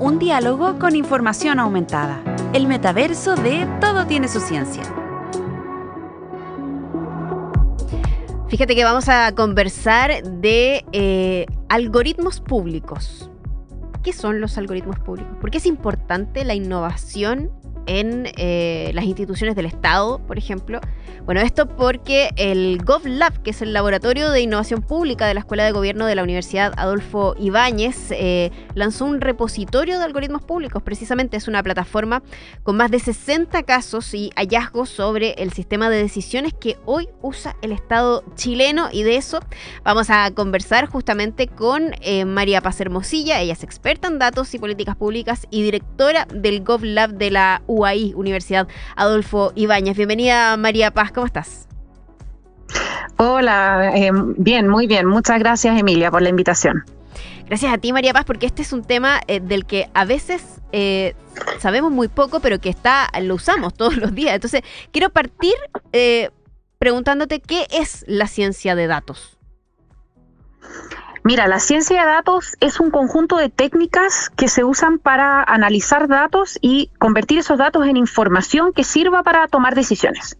un diálogo con información aumentada. El metaverso de Todo tiene su ciencia. Fíjate que vamos a conversar de algoritmos públicos. ¿Qué son los algoritmos públicos? ¿Por qué es importante la innovación en las instituciones del Estado, por ejemplo? Bueno, esto porque el GovLab, que es el Laboratorio de Innovación Pública de la Escuela de Gobierno de la Universidad Adolfo Ibáñez, lanzó un repositorio de algoritmos públicos. Precisamente es una plataforma con más de 60 casos y hallazgos sobre el sistema de decisiones que hoy usa el Estado chileno, y de eso vamos a conversar justamente con María Paz Hermosilla. Ella es experta en datos y políticas públicas y directora del GovLab de la UAI, Universidad Adolfo Ibáñez. Bienvenida, María Paz, ¿cómo estás? Hola, bien, muy bien. Muchas gracias, Emilia, por la invitación. Gracias a ti, María Paz, porque este es un tema del que a veces sabemos muy poco, pero que lo usamos todos los días. Entonces, quiero partir preguntándote qué es la ciencia de datos. Mira, la ciencia de datos es un conjunto de técnicas que se usan para analizar datos y convertir esos datos en información que sirva para tomar decisiones.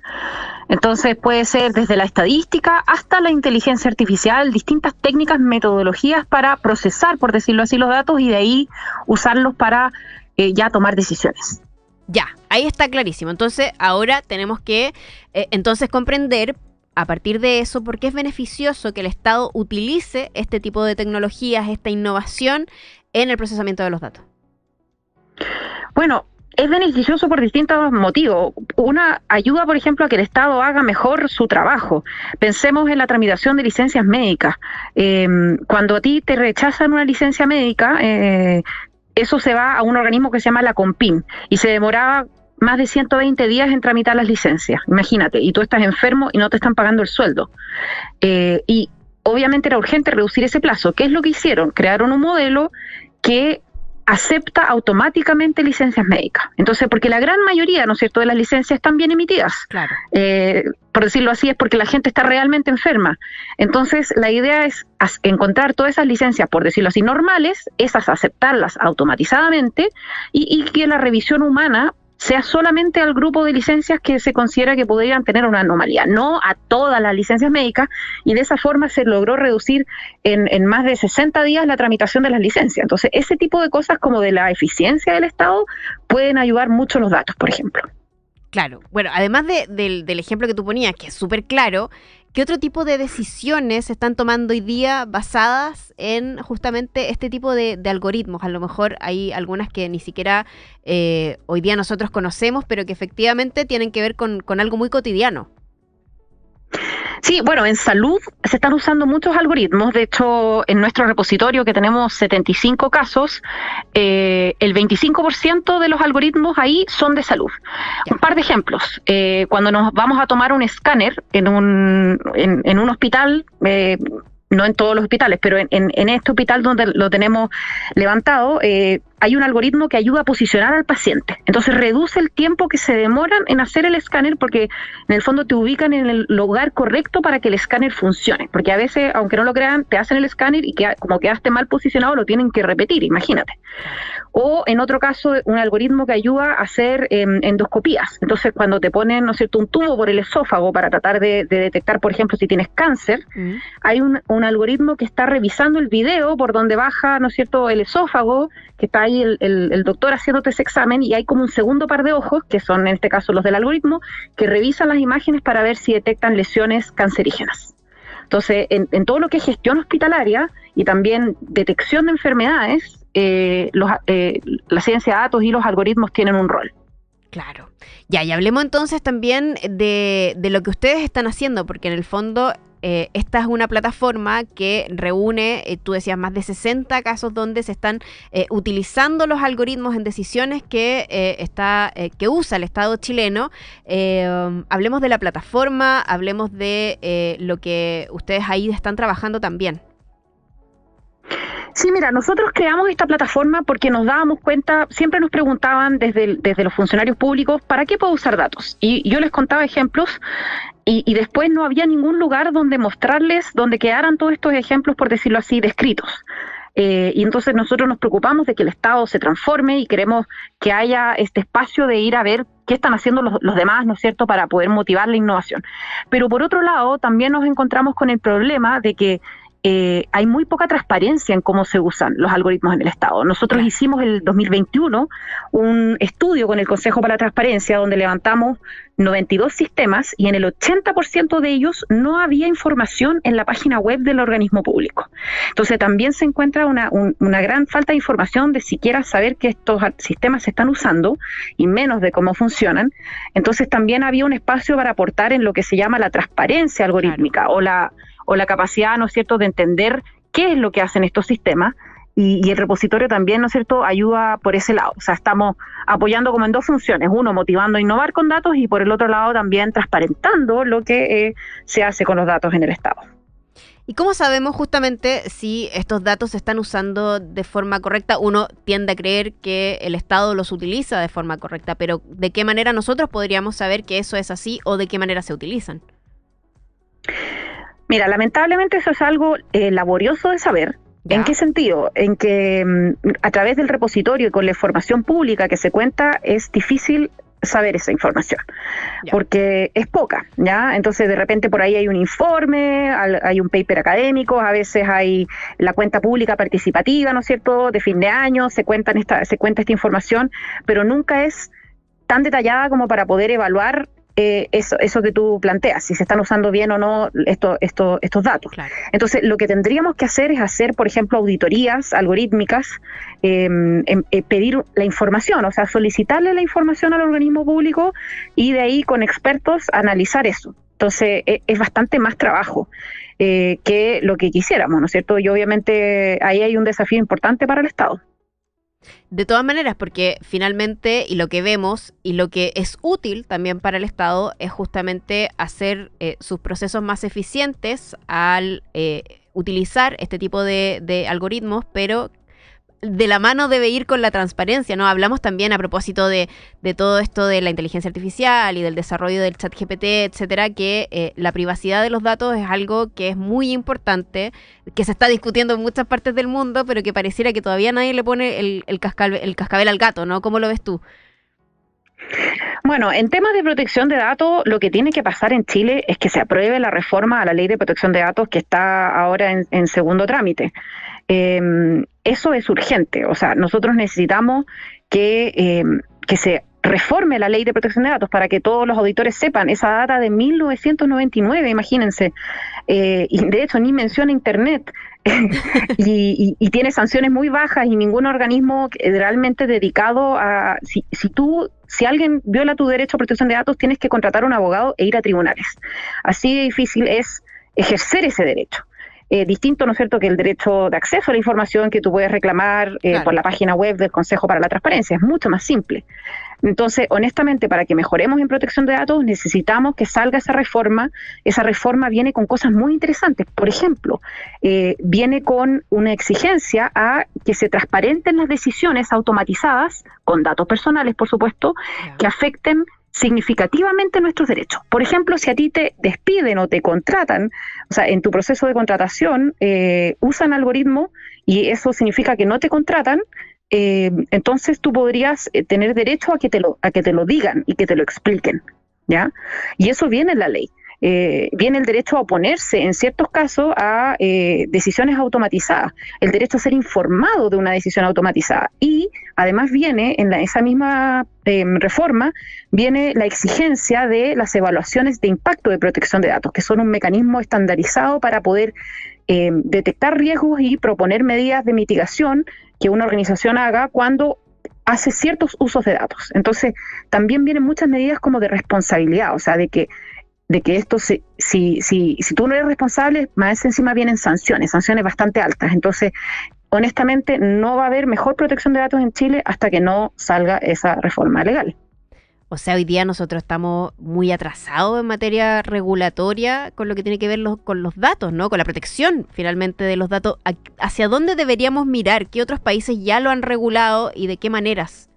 Entonces puede ser desde la estadística hasta la inteligencia artificial, distintas técnicas, metodologías para procesar, por decirlo así, los datos y de ahí usarlos para ya tomar decisiones. Ya, ahí está clarísimo. Entonces ahora tenemos que comprender a partir de eso, ¿por qué es beneficioso que el Estado utilice este tipo de tecnologías, esta innovación en el procesamiento de los datos? Bueno, es beneficioso por distintos motivos. Una, ayuda, por ejemplo, a que el Estado haga mejor su trabajo. Pensemos en la tramitación de licencias médicas. Cuando a ti te rechazan una licencia médica, eso se va a un organismo que se llama la CONPIN y se demoraba más de 120 días en tramitar las licencias, imagínate, y tú estás enfermo y no te están pagando el sueldo. Y obviamente era urgente reducir ese plazo. ¿Qué es lo que hicieron? Crearon un modelo que acepta automáticamente licencias médicas. Entonces, porque la gran mayoría, ¿no es cierto?, de las licencias están bien emitidas. Claro. Por decirlo así, es porque la gente está realmente enferma. Entonces, la idea es encontrar todas esas licencias, por decirlo así, normales, esas aceptarlas automatizadamente y que la revisión humana sea solamente al grupo de licencias que se considera que podrían tener una anomalía, no a todas las licencias médicas, y de esa forma se logró reducir en más de 60 días la tramitación de las licencias. Entonces, ese tipo de cosas como de la eficiencia del Estado pueden ayudar mucho los datos, por ejemplo. Claro. Bueno, además del ejemplo que tú ponías, que es súper claro, ¿qué otro tipo de decisiones se están tomando hoy día basadas en justamente este tipo de algoritmos? A lo mejor hay algunas que ni siquiera hoy día nosotros conocemos, pero que efectivamente tienen que ver con algo muy cotidiano. Sí, bueno, en salud se están usando muchos algoritmos. De hecho, en nuestro repositorio, que tenemos 75 casos, el 25% de los algoritmos ahí son de salud. Ya. Un par de ejemplos. Cuando nos vamos a tomar un escáner en un hospital, no en todos los hospitales, pero en este hospital donde lo tenemos levantado, hay un algoritmo que ayuda a posicionar al paciente. Entonces reduce el tiempo que se demoran en hacer el escáner, porque en el fondo te ubican en el lugar correcto para que el escáner funcione. Porque a veces, aunque no lo crean, te hacen el escáner y como quedaste mal posicionado, lo tienen que repetir, imagínate. O en otro caso, un algoritmo que ayuda a hacer endoscopías. Entonces, cuando te ponen, ¿no es cierto?, un tubo por el esófago para tratar de detectar, por ejemplo, si tienes cáncer, hay un algoritmo que está revisando el video por donde baja, ¿no es cierto?, el esófago, que está ahí el doctor haciéndote ese examen, y hay como un segundo par de ojos, que son en este caso los del algoritmo, que revisan las imágenes para ver si detectan lesiones cancerígenas. Entonces, en todo lo que es gestión hospitalaria y también detección de enfermedades, la ciencia de datos y los algoritmos tienen un rol. Claro. Ya, y hablemos entonces también de lo que ustedes están haciendo, porque en el fondo esta es una plataforma que reúne, tú decías, más de 60 casos donde se están utilizando los algoritmos en decisiones que usa el Estado chileno. Hablemos de la plataforma, hablemos de lo que ustedes ahí están trabajando también. Sí, mira, nosotros creamos esta plataforma porque nos dábamos cuenta, siempre nos preguntaban desde los funcionarios públicos, ¿para qué puedo usar datos? Y yo les contaba ejemplos y después no había ningún lugar donde mostrarles, donde quedaran todos estos ejemplos, por decirlo así, descritos. y entonces nosotros nos preocupamos de que el Estado se transforme y queremos que haya este espacio de ir a ver qué están haciendo los demás, ¿no es cierto?, para poder motivar la innovación. Pero por otro lado, también nos encontramos con el problema de que hay muy poca transparencia en cómo se usan los algoritmos en el Estado. Nosotros hicimos el 2021 un estudio con el Consejo para la Transparencia donde levantamos 92 sistemas y en el 80% de ellos no había información en la página web del organismo público. Entonces también se encuentra una gran falta de información de siquiera saber que estos sistemas se están usando y menos de cómo funcionan. Entonces también había un espacio para aportar en lo que se llama la transparencia algorítmica o la capacidad, ¿no es cierto?, de entender qué es lo que hacen estos sistemas y el repositorio también, ¿no es cierto?, ayuda por ese lado. O sea, estamos apoyando como en dos funciones. Uno, motivando a innovar con datos y por el otro lado también transparentando lo que se hace con los datos en el Estado. ¿Y cómo sabemos justamente si estos datos se están usando de forma correcta? Uno tiende a creer que el Estado los utiliza de forma correcta, pero ¿de qué manera nosotros podríamos saber que eso es así o de qué manera se utilizan? Mira, lamentablemente eso es algo laborioso de saber. ¿Ya? ¿En qué sentido? En que a través del repositorio y con la información pública que se cuenta es difícil saber esa información, porque es poca, ¿ya? Entonces de repente por ahí hay un informe, hay un paper académico, a veces hay la cuenta pública participativa, ¿no es cierto?, de fin de año, se cuenta esta información, pero nunca es tan detallada como para poder evaluar eso que tú planteas, si se están usando bien o no estos datos. Claro. Entonces, lo que tendríamos que hacer es hacer, por ejemplo, auditorías algorítmicas, pedir la información, o sea, solicitarle la información al organismo público y de ahí con expertos analizar eso. Entonces, es bastante más trabajo que lo que quisiéramos, ¿no es cierto? Y obviamente ahí hay un desafío importante para el Estado. De todas maneras, porque finalmente, y lo que vemos, y lo que es útil también para el Estado, es justamente hacer sus procesos más eficientes al utilizar este tipo de algoritmos, pero de la mano debe ir con la transparencia, ¿no? Hablamos también a propósito de todo esto de la inteligencia artificial y del desarrollo del ChatGPT, etcétera, que la privacidad de los datos es algo que es muy importante, que se está discutiendo en muchas partes del mundo, pero que pareciera que todavía nadie le pone el cascabel al gato, ¿no? ¿Cómo lo ves tú? Bueno, en temas de protección de datos, lo que tiene que pasar en Chile es que se apruebe la reforma a la Ley de Protección de Datos que está ahora en segundo trámite. Eso es urgente, o sea, nosotros necesitamos que se reforme la Ley de Protección de Datos para que todos los auditores sepan. Esa data de 1999, imagínense, y de hecho ni menciona Internet, y tiene sanciones muy bajas y ningún organismo realmente dedicado a... Si alguien viola tu derecho a protección de datos, tienes que contratar a un abogado e ir a tribunales. Así de difícil es ejercer ese derecho. Distinto, ¿no es cierto?, que el derecho de acceso a la información que tú puedes reclamar claro, por la página web del Consejo para la Transparencia. Es mucho más simple. Entonces, honestamente, para que mejoremos en protección de datos, necesitamos que salga esa reforma. Esa reforma viene con cosas muy interesantes. Por ejemplo, viene con una exigencia a que se transparenten las decisiones automatizadas, con datos personales, por supuesto, que afecten significativamente nuestros derechos. Por ejemplo, si a ti te despiden o te contratan, o sea, en tu proceso de contratación usan algoritmo y eso significa que no te contratan, entonces tú podrías tener derecho a que te lo digan y que te lo expliquen, ¿ya? Y eso viene en la ley. Viene el derecho a oponerse en ciertos casos a decisiones automatizadas, el derecho a ser informado de una decisión automatizada y además viene en esa misma reforma, viene la exigencia de las evaluaciones de impacto de protección de datos, que son un mecanismo estandarizado para poder detectar riesgos y proponer medidas de mitigación que una organización haga cuando hace ciertos usos de datos. Entonces también vienen muchas medidas como de responsabilidad, o sea, de que esto, si tú no eres responsable, más encima vienen sanciones bastante altas. Entonces, honestamente, no va a haber mejor protección de datos en Chile hasta que no salga esa reforma legal. O sea, hoy día nosotros estamos muy atrasados en materia regulatoria con lo que tiene que ver con los datos, ¿no? Con la protección, finalmente, de los datos. ¿Hacia dónde deberíamos mirar? ¿Qué otros países ya lo han regulado y de qué maneras?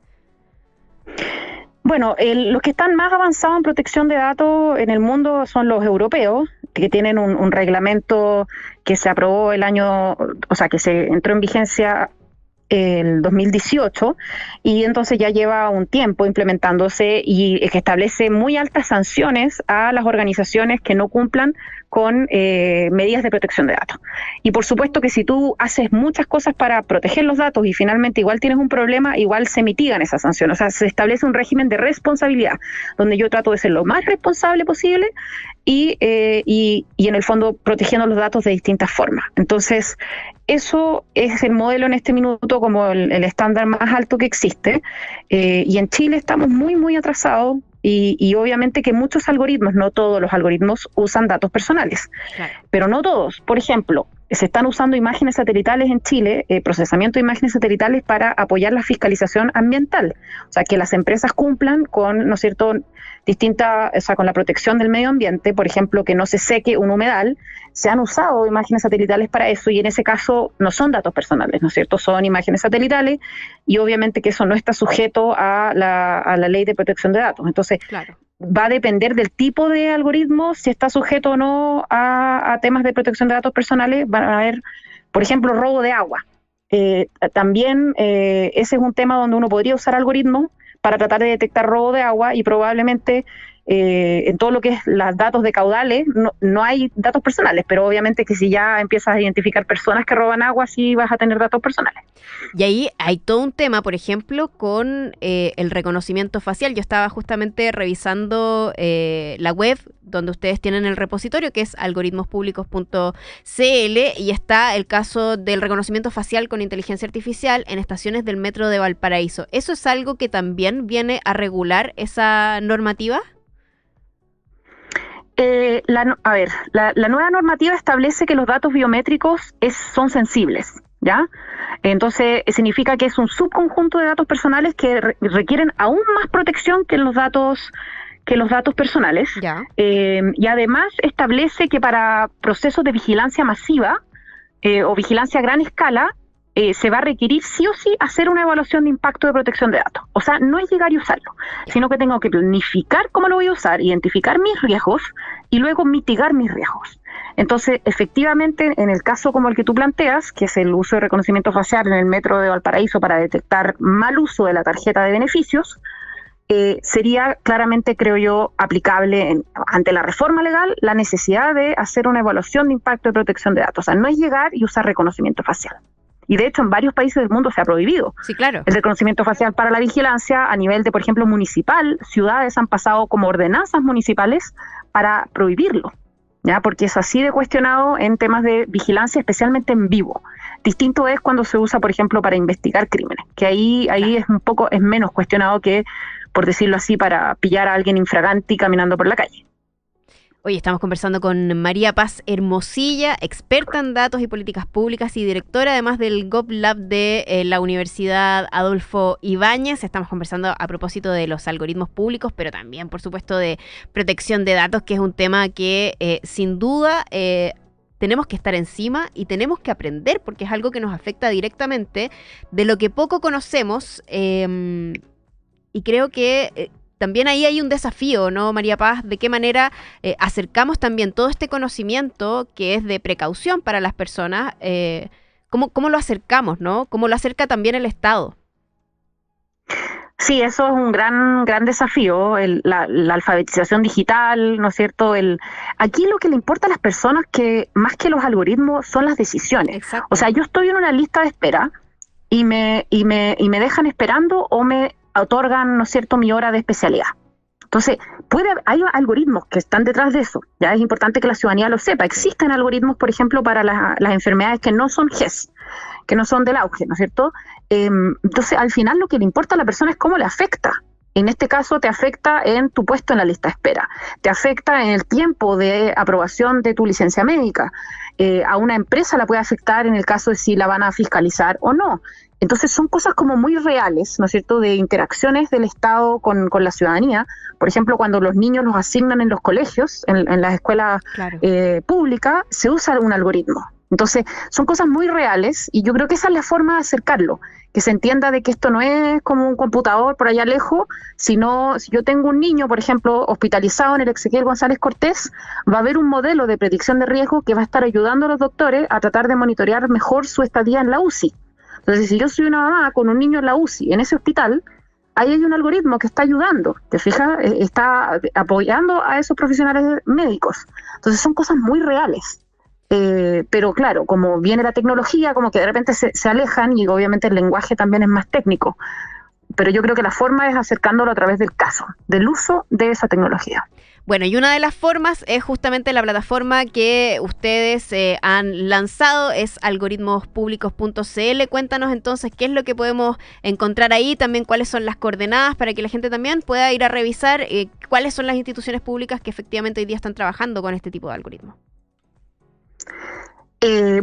Bueno, los que están más avanzados en protección de datos en el mundo son los europeos. que tienen un reglamento que se aprobó que se entró en vigencia el 2018 y entonces ya lleva un tiempo implementándose y que establece muy altas sanciones a las organizaciones que no cumplan con medidas de protección de datos. Y por supuesto que si tú haces muchas cosas para proteger los datos y finalmente igual tienes un problema, igual se mitigan esas sanciones. O sea, se establece un régimen de responsabilidad, donde yo trato de ser lo más responsable posible y en el fondo protegiendo los datos de distintas formas. Entonces, eso es el modelo en este minuto como el estándar más alto que existe. Y en Chile estamos muy, muy atrasados. Y obviamente que muchos algoritmos, no todos los algoritmos usan datos personales, claro, pero no todos. Por ejemplo, se están usando imágenes satelitales en Chile, procesamiento de imágenes satelitales para apoyar la fiscalización ambiental. O sea, que las empresas cumplan con, ¿no es cierto?, con la protección del medio ambiente, por ejemplo, que no se seque un humedal. Se han usado imágenes satelitales para eso y en ese caso no son datos personales, ¿no es cierto? Son imágenes satelitales y obviamente que eso no está sujeto a la ley de protección de datos. Entonces, claro, va a depender del tipo de algoritmo, si está sujeto o no a temas de protección de datos personales. Van a haber, por ejemplo, robo de agua. También ese es un tema donde uno podría usar algoritmos para tratar de detectar robo de agua y probablemente en todo lo que es los datos de caudales no hay datos personales, pero obviamente que si ya empiezas a identificar personas que roban agua, sí vas a tener datos personales. Y ahí hay todo un tema, por ejemplo, con el reconocimiento facial. Yo estaba justamente revisando la web donde ustedes tienen el repositorio, que es algoritmospublicos.cl, y está el caso del reconocimiento facial con inteligencia artificial en estaciones del metro de Valparaíso. ¿Eso es algo que también viene a regular esa normativa? La nueva normativa establece que los datos biométricos son sensibles, ¿ya? Entonces, significa que es un subconjunto de datos personales que requieren aún más protección que los datos personales. Ya. Y además establece que para procesos de vigilancia masiva o vigilancia a gran escala, se va a requerir sí o sí hacer una evaluación de impacto de protección de datos. O sea, no es llegar y usarlo, sino que tengo que planificar cómo lo voy a usar, identificar mis riesgos y luego mitigar mis riesgos. Entonces, efectivamente, en el caso como el que tú planteas, que es el uso de reconocimiento facial en el metro de Valparaíso para detectar mal uso de la tarjeta de beneficios, sería claramente, creo yo, aplicable ante la reforma legal la necesidad de hacer una evaluación de impacto de protección de datos. O sea, no es llegar y usar reconocimiento facial. Y de hecho en varios países del mundo se ha prohibido. Sí, claro. El reconocimiento facial para la vigilancia a nivel de, por ejemplo, municipal. Ciudades han pasado como ordenanzas municipales para prohibirlo, ¿ya? Porque es así de cuestionado en temas de vigilancia, especialmente en vivo. Distinto es cuando se usa, por ejemplo, para investigar crímenes, que ahí es menos cuestionado que, por decirlo así, para pillar a alguien infraganti caminando por la calle. Hoy estamos conversando con María Paz Hermosilla, experta en datos y políticas públicas y directora además del GovLab de la Universidad Adolfo Ibáñez. Estamos conversando a propósito de los algoritmos públicos, pero también, por supuesto, de protección de datos, que es un tema que sin duda tenemos que estar encima y tenemos que aprender, porque es algo que nos afecta directamente, de lo que poco conocemos, y creo que también ahí hay un desafío, ¿no, María Paz? ¿De qué manera acercamos también todo este conocimiento que es de precaución para las personas? ¿Cómo lo acercamos, no? ¿Cómo lo acerca también el Estado? Sí, eso es un gran desafío, la alfabetización digital, ¿no es cierto? Aquí lo que le importa a las personas, que más que los algoritmos, son las decisiones. Exacto. O sea, yo estoy en una lista de espera y me dejan esperando o me otorgan, ¿no es cierto?, mi hora de especialidad. Entonces, hay algoritmos que están detrás de eso. Ya es importante que la ciudadanía lo sepa. Existen algoritmos, por ejemplo, para las enfermedades que no son GES, que no son del auge, ¿no es cierto? Entonces, al final lo que le importa a la persona es cómo le afecta. En este caso, te afecta en tu puesto en la lista de espera, te afecta en el tiempo de aprobación de tu licencia médica. A una empresa la puede afectar en el caso de si la van a fiscalizar o no. Entonces son cosas como muy reales, ¿no es cierto?, de interacciones del Estado con la ciudadanía. Por ejemplo, cuando los niños los asignan en los colegios, en las escuelas, claro, públicas, se usa un algoritmo. Entonces, son cosas muy reales y yo creo que esa es la forma de acercarlo, que se entienda de que esto no es como un computador por allá lejos, sino si yo tengo un niño, por ejemplo, hospitalizado en el Ezequiel González Cortés, va a haber un modelo de predicción de riesgo que va a estar ayudando a los doctores a tratar de monitorear mejor su estadía en la UCI. Entonces, si yo soy una mamá con un niño en la UCI, en ese hospital, ahí hay un algoritmo que está ayudando, ¿te fijas? Está apoyando a esos profesionales médicos. Entonces, son cosas muy reales. Pero claro, como viene la tecnología, como que de repente se alejan y obviamente el lenguaje también es más técnico. Pero yo creo que la forma es acercándolo a través del caso, del uso de esa tecnología. Bueno, y una de las formas es justamente la plataforma que ustedes han lanzado, es algoritmospublicos.cl. Cuéntanos entonces qué es lo que podemos encontrar ahí, también cuáles son las coordenadas para que la gente también pueda ir a revisar cuáles son las instituciones públicas que efectivamente hoy día están trabajando con este tipo de algoritmos.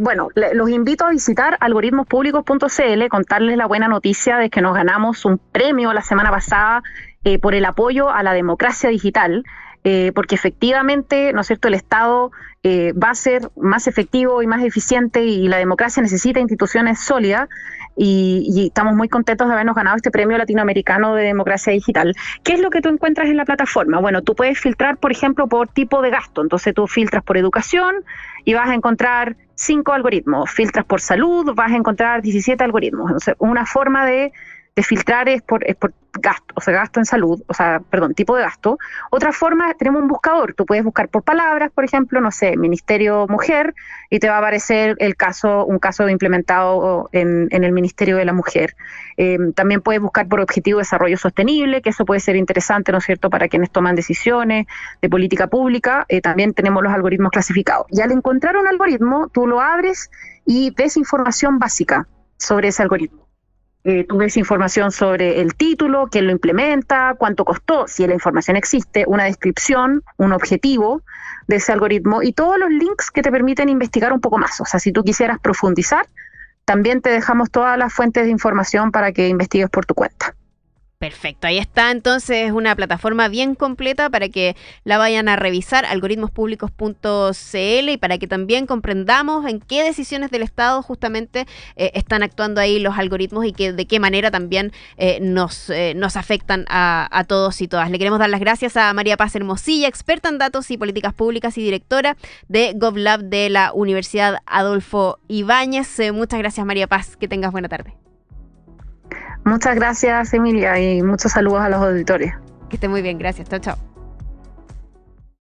Bueno, los invito a visitar algoritmospublicos.cl, contarles la buena noticia de que nos ganamos un premio la semana pasada por el apoyo a la democracia digital, porque efectivamente, ¿no es cierto?, el Estado va a ser más efectivo y más eficiente y la democracia necesita instituciones sólidas y estamos muy contentos de habernos ganado este premio latinoamericano de democracia digital. ¿Qué es lo que tú encuentras en la plataforma? Bueno, tú puedes filtrar, por ejemplo, por tipo de gasto. Entonces tú filtras por educación y vas a encontrar 5 algoritmos. Filtras por salud, vas a encontrar 17 algoritmos. Entonces, una forma de filtrar es por gasto, o sea, gasto en salud, tipo de gasto. Otra forma, tenemos un buscador. Tú puedes buscar por palabras, por ejemplo, no sé, Ministerio Mujer, y te va a aparecer un caso implementado en el Ministerio de la Mujer. También puedes buscar por objetivo de desarrollo sostenible, que eso puede ser interesante, ¿no es cierto?, para quienes toman decisiones de política pública. También tenemos los algoritmos clasificados. Y al encontrar un algoritmo, tú lo abres y ves información básica sobre ese algoritmo. Tú ves información sobre el título, quién lo implementa, cuánto costó, si la información existe, una descripción, un objetivo de ese algoritmo y todos los links que te permiten investigar un poco más. O sea, si tú quisieras profundizar, también te dejamos todas las fuentes de información para que investigues por tu cuenta. Perfecto, ahí está entonces una plataforma bien completa para que la vayan a revisar, algoritmospublicos.cl, y para que también comprendamos en qué decisiones del Estado justamente están actuando ahí los algoritmos y de qué manera también nos afectan a todos y todas. Le queremos dar las gracias a María Paz Hermosilla, experta en datos y políticas públicas y directora de GovLab de la Universidad Adolfo Ibáñez. Muchas gracias, María Paz, que tengas buena tarde. Muchas gracias, Emilia, y muchos saludos a los auditores. Que esté muy bien, gracias. Chao, chao.